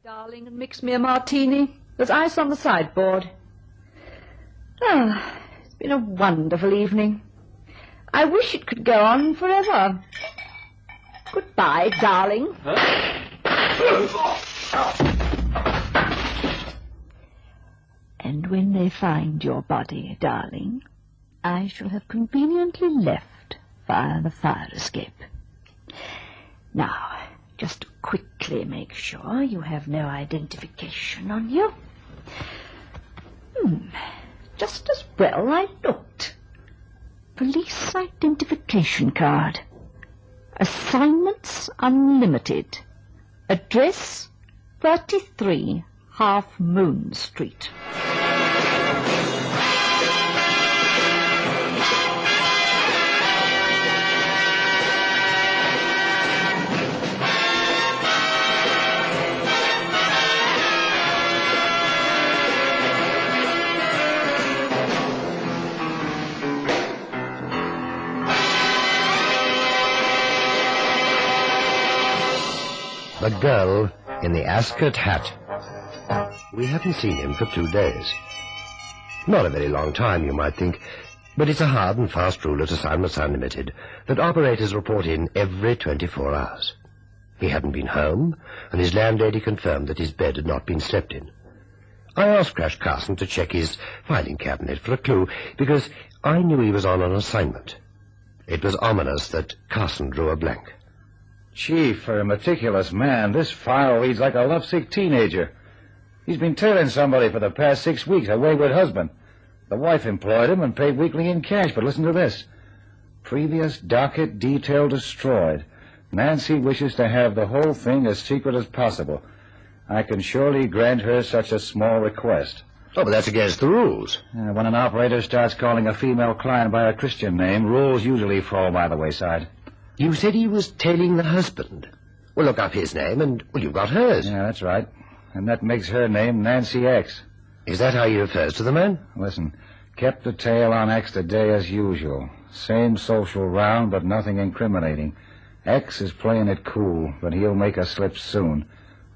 darling, and mix me a martini. There's ice on the sideboard. Ah, it's been a wonderful evening. I wish it could go on forever. Goodbye, darling. And when they find your body, darling, I shall have conveniently left via the fire escape. Now, just quickly make sure you have no identification on you. Just as well I looked. Police identification card. Assignments unlimited. Address 33 Half Moon Street. The girl in the Ascot hat. We haven't seen him for 2 days. Not a very long time, you might think, but it's a hard and fast rule at Assignments Unlimited that operators report in every 24 hours. He hadn't been home, and his landlady confirmed that his bed had not been slept in. I asked Crash Carson to check his filing cabinet for a clue, because I knew he was on an assignment. It was ominous that Carson drew a blank. Chief, for a meticulous man, this file reads like a lovesick teenager. He's been tailing somebody for the past 6 weeks, a wayward husband. The wife employed him and paid weekly in cash, but listen to this. Previous docket detail destroyed. Nancy wishes to have the whole thing as secret as possible. I can surely grant her such a small request. Oh, but that's against the rules. When an operator starts calling a female client by a Christian name, rules usually fall by the wayside. You said he was tailing the husband. Well, look up his name, and, well, you've got hers. Yeah, that's right. And that makes her name Nancy X. Is that how he refers to the man? Listen, kept the tail on X today as usual. Same social round, but nothing incriminating. X is playing it cool, but he'll make a slip soon.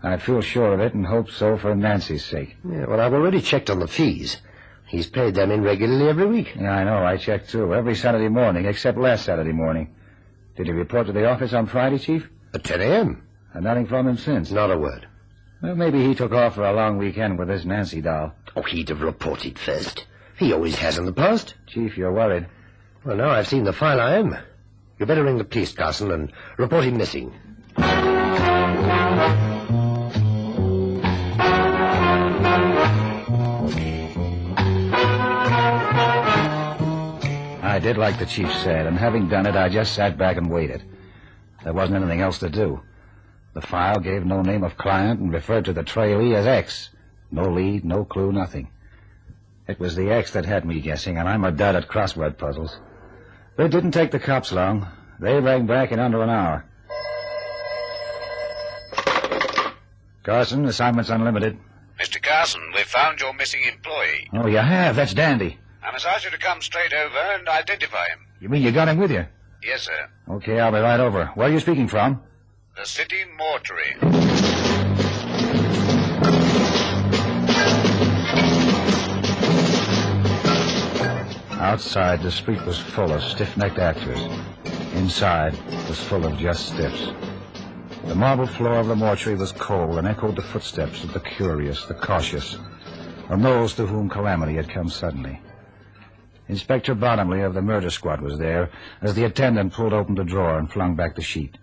I feel sure of it and hope so for Nancy's sake. Yeah, well, I've already checked on the fees. He's paid them in regularly every week. Yeah, I know. I checked, too. Every Saturday morning, except last Saturday morning. Did he report to the office on Friday, Chief? At 10 a.m. And nothing from him since? Not a word. Well, maybe he took off for a long weekend with this Nancy doll. Oh, he'd have reported first. He always has in the past. Chief, you're worried. Well, now I've seen the file, I am. You better ring the police, Carson, and report him missing. I did like the chief said, and having done it, I just sat back and waited. There wasn't anything else to do. The file gave no name of client and referred to the trailee as X. No lead, no clue, nothing. It was the X that had me guessing, and I'm a dud at crossword puzzles. But it didn't take the cops long. They rang back in under an hour. Carson, Assignments Unlimited. Mr. Carson, we've found your missing employee. Oh, you have? That's dandy. I must ask you to come straight over and identify him. You mean you got him with you? Yes, sir. Okay, I'll be right over. Where are you speaking from? The city mortuary. Outside, the street was full of stiff-necked actors. Inside was full of just stiffs. The marble floor of the mortuary was cold and echoed the footsteps of the curious, the cautious, and those to whom calamity had come suddenly. Inspector Bottomley of the murder squad was there as the attendant pulled open the drawer and flung back the sheet.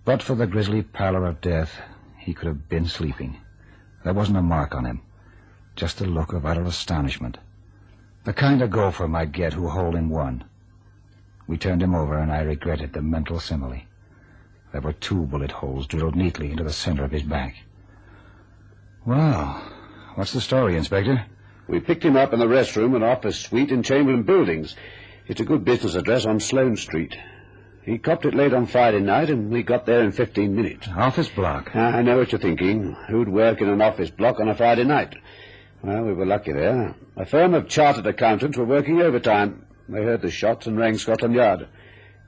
But for the grisly pallor of death, he could have been sleeping. There wasn't a mark on him, just a look of utter astonishment. The kind a gopher might get who holed in one. We turned him over, and I regretted the mental simile. There were 2 bullet holes drilled neatly into the center of his back. Well, what's the story, Inspector? We picked him up in the restroom and office suite in Chamberlain Buildings. It's a good business address on Sloane Street. He copped it late on Friday night, and we got there in 15 minutes. Office block? I know what you're thinking. Who'd work in an office block on a Friday night? Well, we were lucky there. A firm of chartered accountants were working overtime. They heard the shots and rang Scotland Yard.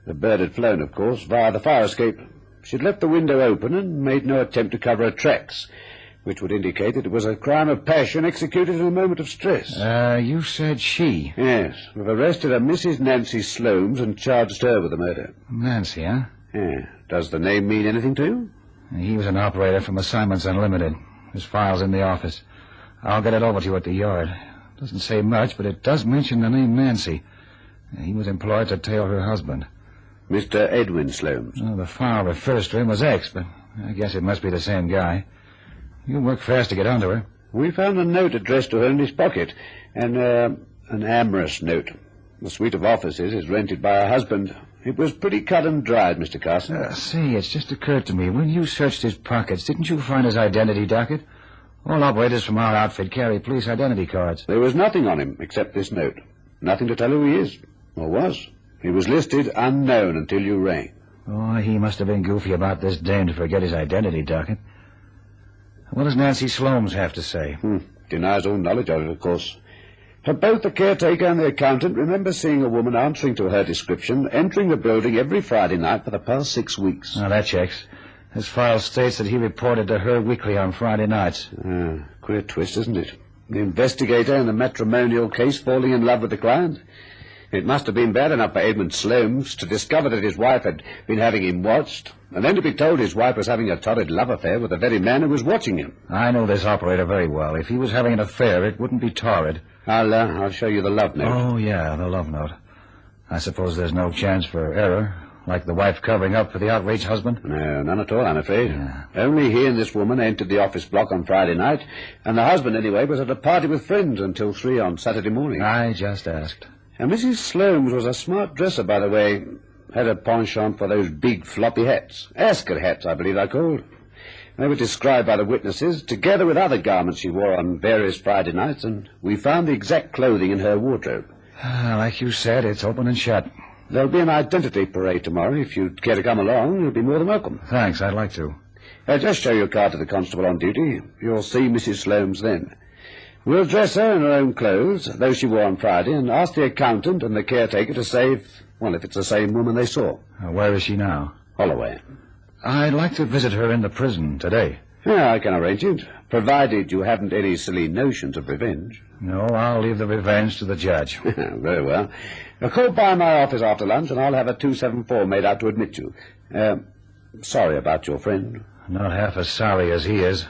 The bird had flown, of course, via the fire escape. She'd left the window open and made no attempt to cover her tracks. which would indicate that it was a crime of passion executed in a moment of stress. You said she. Yes, we've arrested a Mrs. Nancy Sloanes and charged her with the murder. Nancy, huh? Yeah. Does the name mean anything to you? He was an operator from Assignments Unlimited. His file's in the office. I'll get it over to you at the yard. Doesn't say much, but it does mention the name Nancy. He was employed to tail her husband. Mr. Edwin Sloanes. Well, the file refers to him as X, but I guess it must be the same guy. You'll work fast to get onto her. We found a note addressed to her in his pocket, and an amorous note. The suite of offices is rented by her husband. It was pretty cut and dried, Mr. Carson. Say, it's just occurred to me. When you searched his pockets, didn't you find his identity docket? All operators from our outfit carry police identity cards. There was nothing on him except this note. Nothing to tell who he is, or was. He was listed unknown until you rang. Oh, he must have been goofy about this dame to forget his identity docket. What does Nancy Sloanes have to say? Denies all knowledge of it, of course. But both the caretaker and the accountant remember seeing a woman answering to her description entering the building every Friday night for the past 6 weeks. Oh, that checks. His file states that he reported to her weekly on Friday nights. Queer twist, isn't it? The investigator in the matrimonial case falling in love with the client. It must have been bad enough for Edmund Sloanes to discover that his wife had been having him watched, and then to be told his wife was having a torrid love affair with the very man who was watching him. I know this operator very well. If he was having an affair, it wouldn't be torrid. I'll show you the love note. Oh, yeah, the love note. I suppose there's no chance for error, like the wife covering up for the outraged husband? No, none at all, I'm afraid. Yeah. Only he and this woman entered the office block on Friday night, and the husband, anyway, was at a party with friends until 3 on Saturday morning. I just asked. And Mrs. Sloanes was a smart dresser, by the way. Had a penchant for those big floppy hats. Ascot hats, I believe they're called. They were described by the witnesses, together with other garments she wore on various Friday nights, and we found the exact clothing in her wardrobe. Like you said, it's open and shut. There'll be an identity parade tomorrow. If you'd care to come along, you'll be more than welcome. Thanks, I'd like to. Just show your card to the constable on duty. You'll see Mrs. Sloanes then. We'll dress her in her own clothes, those she wore on Friday, and ask the accountant and the caretaker to say if it's the same woman they saw. Where is she now? Holloway. I'd like to visit her in the prison today. Yeah, I can arrange it, provided you haven't any silly notions of revenge. No, I'll leave the revenge to the judge. Very well. Call by my office after lunch, and I'll have a 274 made out to admit you. Sorry about your friend. Not half as sorry as he is.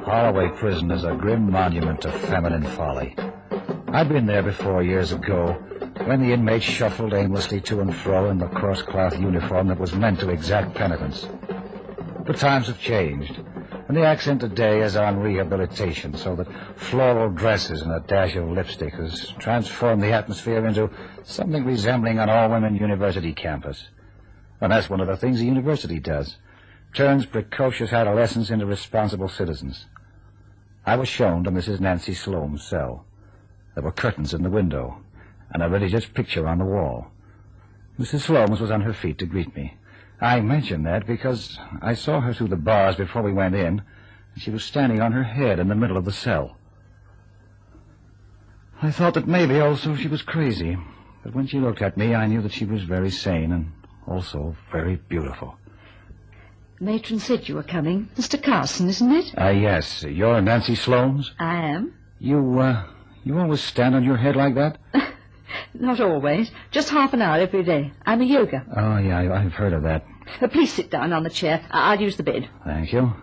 Holloway Prison is a grim monument of feminine folly. I'd been there before years ago, when the inmates shuffled aimlessly to and fro in the coarse-cloth uniform that was meant to exact penitence. But times have changed, and the accent today is on rehabilitation, so that floral dresses and a dash of lipstick has transformed the atmosphere into something resembling an all-women university campus. And that's one of the things the university does. Turns precocious adolescents into responsible citizens. I was shown to Mrs. Nancy Sloane's cell. There were curtains in the window, and a religious picture on the wall. Mrs. Sloanes was on her feet to greet me. I mention that because I saw her through the bars before we went in, and she was standing on her head in the middle of the cell. I thought that maybe also she was crazy, but when she looked at me, I knew that she was very sane and also very beautiful. Matron said you were coming. Mr. Carson, isn't it? Yes. You're Nancy Sloanes? I am. You always stand on your head like that? Not always. Just half an hour every day. I'm a yoga. Oh, yeah, I've heard of that. Please sit down on the chair. I'll use the bed. Thank you.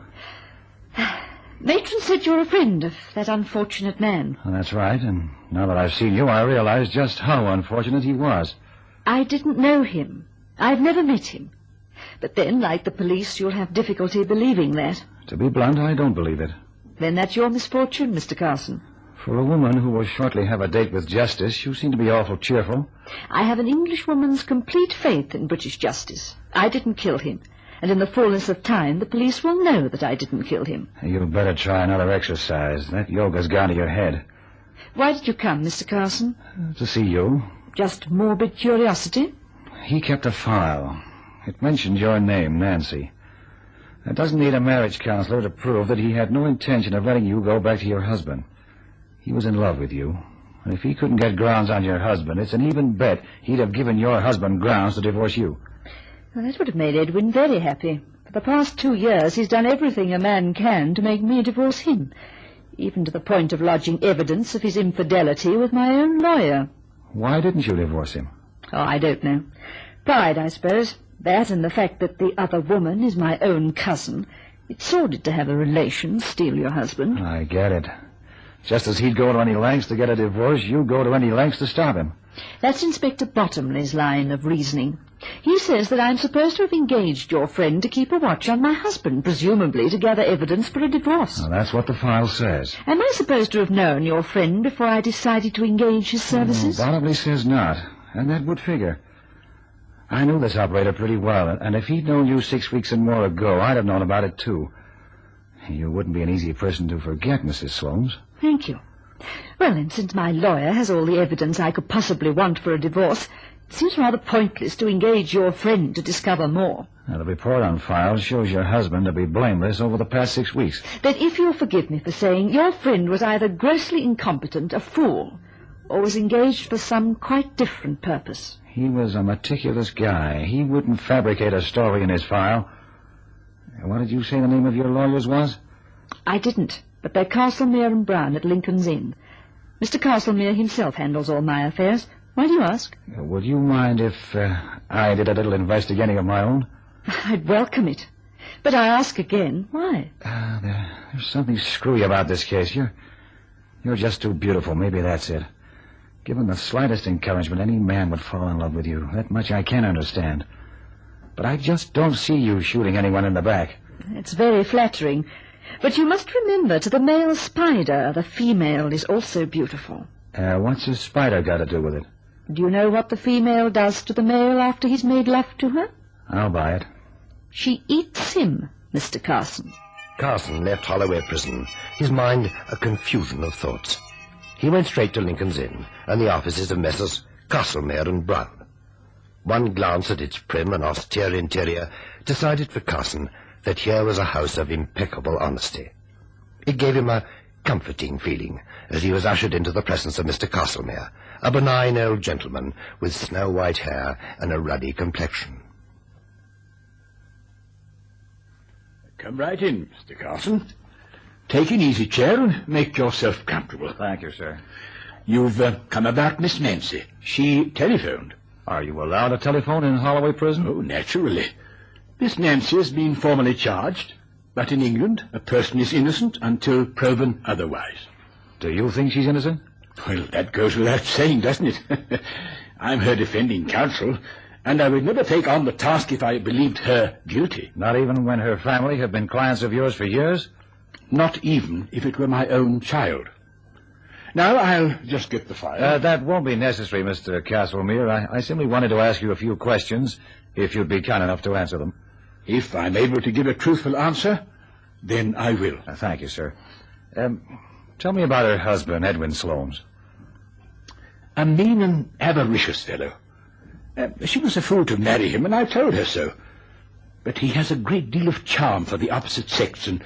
Matron said you're a friend of that unfortunate man. Well, that's right, and now that I've seen you, I realize just how unfortunate he was. I didn't know him. I've never met him. But then, like the police, you'll have difficulty believing that. To be blunt, I don't believe it. Then that's your misfortune, Mr. Carson. For a woman who will shortly have a date with justice, you seem to be awful cheerful. I have an Englishwoman's complete faith in British justice. I didn't kill him. And in the fullness of time, the police will know that I didn't kill him. You'd better try another exercise. That yoga's gone to your head. Why did you come, Mr. Carson? To see you. Just morbid curiosity? He kept a file. It mentioned your name, Nancy. It doesn't need a marriage counselor to prove that he had no intention of letting you go back to your husband. He was in love with you, And if he couldn't get grounds on your husband, it's an even bet he'd have given your husband grounds to divorce you. Well, that would have made Edwin very happy. For the past 2 years, he's done everything a man can to make me divorce him, even to the point of lodging evidence of his infidelity with my own lawyer. Why didn't you divorce him? Oh, I don't know. Pride, I suppose. That and the fact that the other woman is my own cousin. It's sordid to have a relation steal your husband. I get it. Just as he'd go to any lengths to get a divorce, you go to any lengths to stop him. That's Inspector Bottomley's line of reasoning. He says that I'm supposed to have engaged your friend to keep a watch on my husband, presumably to gather evidence for a divorce. Well, that's what the file says. Am I supposed to have known your friend before I decided to engage his services? Bottomley says not, and that would figure. I knew this operator pretty well, and if he'd known you 6 weeks and more ago, I'd have known about it, too. You wouldn't be an easy person to forget, Mrs. Sloanes. Thank you. Well, then, since my lawyer has all the evidence I could possibly want for a divorce, it seems rather pointless to engage your friend to discover more. Now, the report on file shows your husband to be blameless over the past 6 weeks. Then if you'll forgive me for saying, your friend was either grossly incompetent, a fool, or was engaged for some quite different purpose. He was a meticulous guy. He wouldn't fabricate a story in his file. What did you say the name of your lawyers was? I didn't, but they're Castlemere and Brown at Lincoln's Inn. Mr. Castlemere himself handles all my affairs. Why do you ask? Would you mind if I did a little investigating of my own? I'd welcome it. But I ask again, why? There's something screwy about this case. You're just too beautiful. Maybe that's it. Given the slightest encouragement, any man would fall in love with you. That much I can understand. But I just don't see you shooting anyone in the back. It's very flattering. But you must remember, to the male spider, the female is also beautiful. What's a spider got to do with it? Do you know what the female does to the male after he's made love to her? I'll buy it. She eats him, Mr. Carson. Carson left Holloway Prison, his mind a confusion of thoughts. He went straight to Lincoln's Inn and the offices of Messrs. Castlemere and Brown. One glance at its prim and austere interior decided for Carson that here was a house of impeccable honesty. It gave him a comforting feeling as he was ushered into the presence of Mr. Castlemere, a benign old gentleman with snow-white hair and a ruddy complexion. Come right in, Mr. Carson. Take an easy chair and make yourself comfortable. Thank you, sir. You've come about Miss Nancy. She telephoned. Are you allowed a telephone in Holloway Prison? Oh, naturally. Miss Nancy has been formally charged, but in England a person is innocent until proven otherwise. Do you think she's innocent? Well, that goes without saying, doesn't it? I'm her defending counsel, and I would never take on the task if I believed her guilty. Not even when her family have been clients of yours for years? Not even if it were my own child. Now, I'll just get the file. That won't be necessary, Mr. Castlemere. I simply wanted to ask you a few questions, if you'd be kind enough to answer them. If I'm able to give a truthful answer, then I will. Thank you, sir. Tell me about her husband, Edwin Sloanes. A mean and avaricious fellow. She was a fool to marry him, and I told her so. But he has a great deal of charm for the opposite sex, and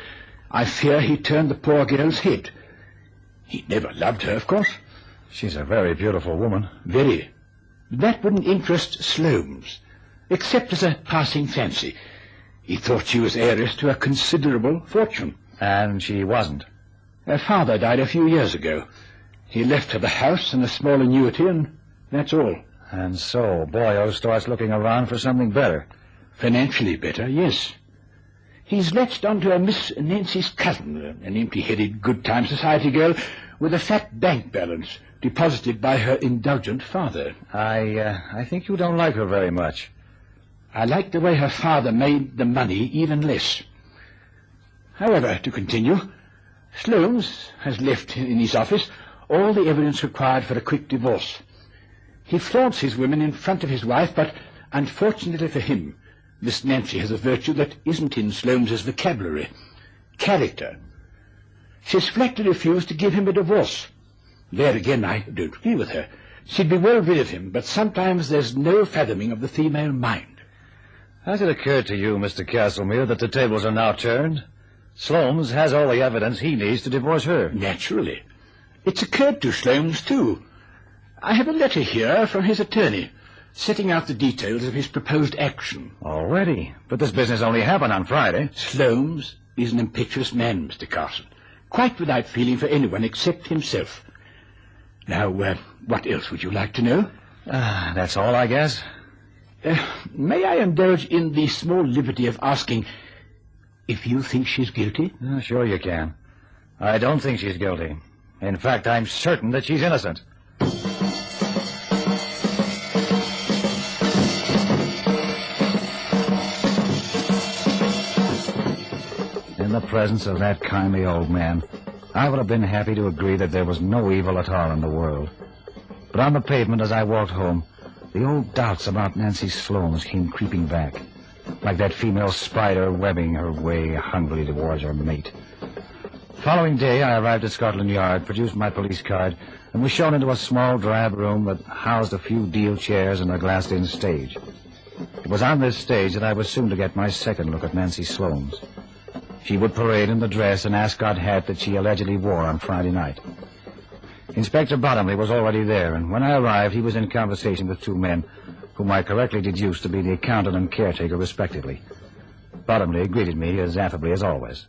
I fear he turned the poor girl's head. He never loved her, of course. She's a very beautiful woman. Very. That wouldn't interest Sloanes, except as a passing fancy. He thought she was heiress to a considerable fortune. And she wasn't. Her father died a few years ago. He left her the house and a small annuity, and that's all. And so Boyo starts looking around for something better. Financially better, yes. He's latched onto a Miss Nancy's cousin, an empty-headed, good-time society girl with a fat bank balance deposited by her indulgent father. I think you don't like her very much. I like the way her father made the money even less. However, to continue, Sloanes has left in his office all the evidence required for a quick divorce. He flaunts his women in front of his wife, but unfortunately for him, Miss Nancy has a virtue that isn't in Sloanes's vocabulary. Character. She's flatly refused to give him a divorce. There again, I don't agree with her. She'd be well rid of him, but sometimes there's no fathoming of the female mind. Has it occurred to you, Mr. Castlemere, that the tables are now turned? Sloanes has all the evidence he needs to divorce her. Naturally. It's occurred to Sloanes, too. I have a letter here from his attorney, setting out the details of his proposed action. Already? But this business only happened on Friday. Sloanes is an impetuous man, Mr. Carson, quite without feeling for anyone except himself. Now, what else would you like to know? That's all, I guess. May I indulge in the small liberty of asking if you think she's guilty? Sure you can. I don't think she's guilty. In fact, I'm certain that she's innocent. In the presence of that kindly old man, I would have been happy to agree that there was no evil at all in the world. But on the pavement as I walked home, the old doubts about Nancy Sloanes came creeping back, like that female spider webbing her way hungrily towards her mate. The following day, I arrived at Scotland Yard, produced my police card, and was shown into a small, drab room that housed a few deal chairs and a glassed-in stage. It was on this stage that I was soon to get my second look at Nancy Sloanes. She would parade in the dress and ascot hat that she allegedly wore on Friday night. Inspector Bottomley was already there, and when I arrived, he was in conversation with two men, whom I correctly deduced to be the accountant and caretaker, respectively. Bottomley greeted me as affably as always.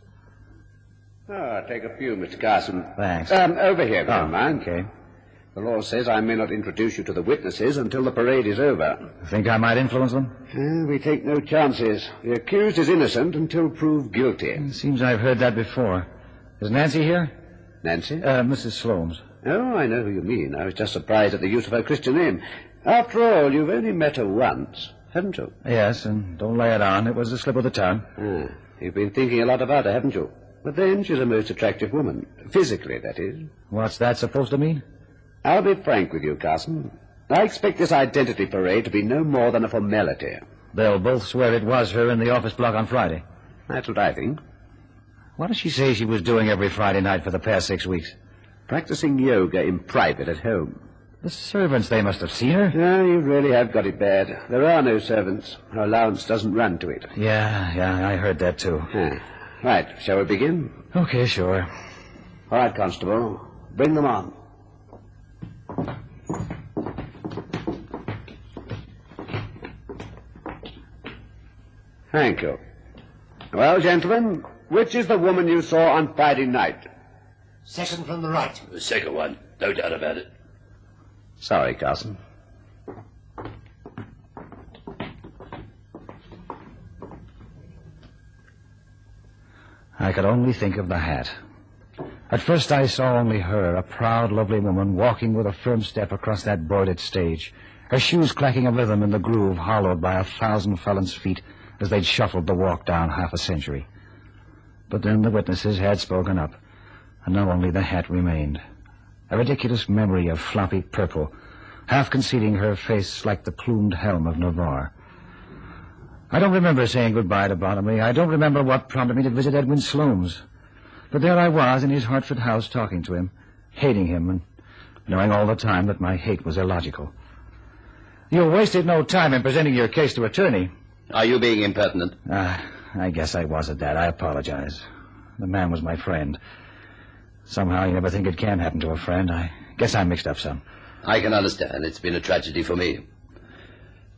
I'll take a few, Mr. Carson. Thanks. Over here, if you don't mind. Okay. The law says I may not introduce you to the witnesses until the parade is over. Think I might influence them? We take no chances. The accused is innocent until proved guilty. It seems I've heard that before. Is Nancy here? Nancy? Mrs. Sloanes. Oh, I know who you mean. I was just surprised at the use of her Christian name. After all, you've only met her once, haven't you? Yes, and don't lay it on. It was a slip of the tongue. You've been thinking a lot about her, haven't you? But then she's a most attractive woman. Physically, that is. What's that supposed to mean? I'll be frank with you, Carson. I expect this identity parade to be no more than a formality. They'll both swear it was her in the office block on Friday. That's what I think. What does she say she was doing every Friday night for the past 6 weeks? Practicing yoga in private at home. The servants, they must have seen her. No, you really have got it bad. There are no servants. Her allowance doesn't run to it. Yeah, I heard that too. Right, shall we begin? Okay, sure. All right, Constable. Bring them on. Thank you. Well, gentlemen, which is the woman you saw on Friday night? Second from the right. The second one, no doubt about it. Sorry, Carson. I could only think of the hat. At first I saw only her, a proud, lovely woman, walking with a firm step across that broidered stage, her shoes clacking a rhythm in the groove hollowed by 1,000 felons' feet as they'd shuffled the walk down half a century. But then the witnesses had spoken up, and now only the hat remained. A ridiculous memory of floppy purple, half concealing her face like the plumed helm of Navarre. I don't remember saying goodbye to Bottomley. I don't remember what prompted me to visit Edwin Sloanes. But there I was in his Hartford house talking to him, hating him, and knowing all the time that my hate was illogical. You wasted no time in presenting your case to attorney. Are you being impertinent? I guess I was at that. I apologize. The man was my friend. Somehow you never think it can happen to a friend. I guess I mixed up some. I can understand. It's been a tragedy for me.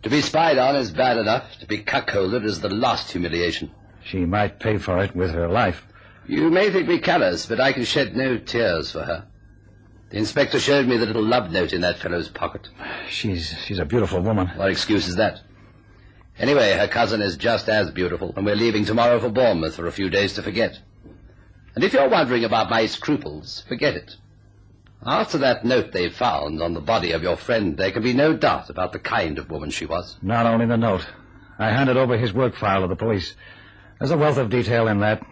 To be spied on is bad enough. To be cuckolded is the last humiliation. She might pay for it with her life. You may think me callous, but I can shed no tears for her. The inspector showed me the little love note in that fellow's pocket. She's a beautiful woman. What excuse is that? Anyway, her cousin is just as beautiful, and we're leaving tomorrow for Bournemouth for a few days to forget. And if you're wondering about my scruples, forget it. After that note they found on the body of your friend, there can be no doubt about the kind of woman she was. Not only the note. I handed over his work file to the police. There's a wealth of detail in that.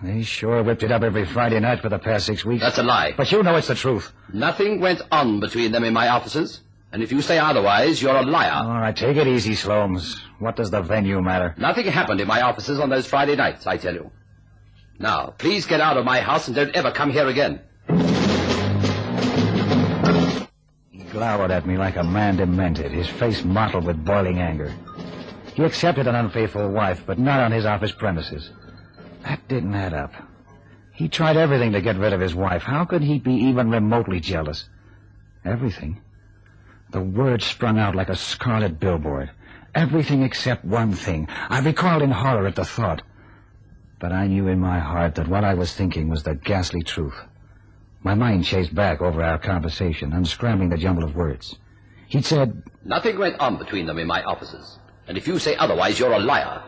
They sure whipped it up every Friday night for the past 6 weeks. That's a lie. But you know it's the truth. Nothing went on between them in my offices, and if you say otherwise, you're a liar. All right, take it easy, Sloanes. What does the venue matter? Nothing happened in my offices on those Friday nights, I tell you. Now, please get out of my house and don't ever come here again. He glowered at me like a man demented, his face mottled with boiling anger. He accepted an unfaithful wife, but not on his office premises. That didn't add up. He tried everything to get rid of his wife. How could he be even remotely jealous? Everything? The words sprung out like a scarlet billboard. Everything except one thing. I recoiled in horror at the thought. But I knew in my heart that what I was thinking was the ghastly truth. My mind chased back over our conversation, unscrambling the jumble of words. He'd said, Nothing went on between them in my offices. And if you say otherwise, you're a liar.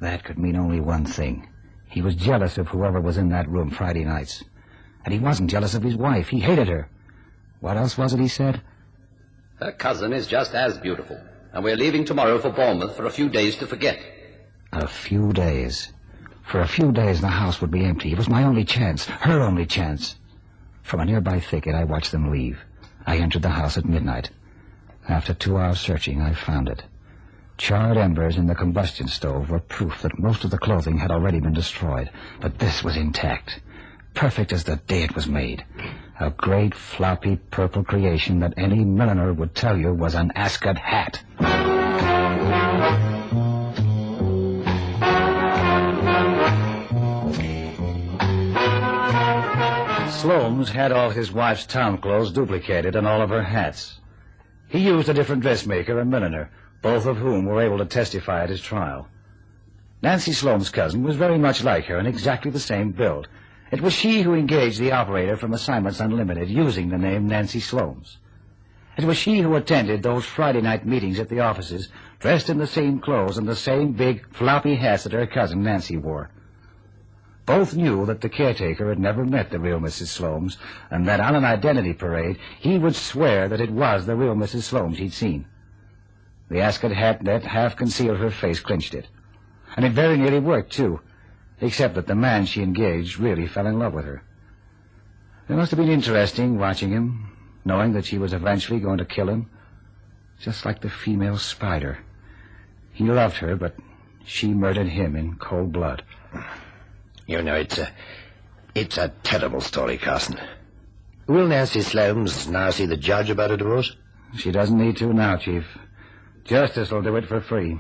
That could mean only one thing. He was jealous of whoever was in that room Friday nights. And he wasn't jealous of his wife. He hated her. What else was it he said? Her cousin is just as beautiful. And we're leaving tomorrow for Bournemouth for a few days to forget. A few days. For a few days the house would be empty. It was my only chance. Her only chance. From a nearby thicket, I watched them leave. I entered the house at midnight. After 2 hours searching, I found it. Charred embers in the combustion stove were proof that most of the clothing had already been destroyed. But this was intact, perfect as the day it was made. A great, floppy, purple creation that any milliner would tell you was an Ascot hat. Sloane's had all his wife's town clothes duplicated and all of her hats. He used a different dressmaker and milliner, both of whom were able to testify at his trial. Nancy Sloane's cousin was very much like her in exactly the same build. It was she who engaged the operator from Assignments Unlimited using the name Nancy Sloane's. It was she who attended those Friday night meetings at the offices, dressed in the same clothes and the same big, floppy hats that her cousin Nancy wore. Both knew that the caretaker had never met the real Mrs. Sloane's, and that on an identity parade he would swear that it was the real Mrs. Sloane's he'd seen. The Ascot hat that half concealed her face clinched it. And it very nearly worked, too, except that the man she engaged really fell in love with her. It must have been interesting watching him, knowing that she was eventually going to kill him, just like the female spider. He loved her, but she murdered him in cold blood. You know, it's a terrible story, Carson. Will Nancy Sloane's now see the judge about a divorce? She doesn't need to now, Chief. Justice will do it for free.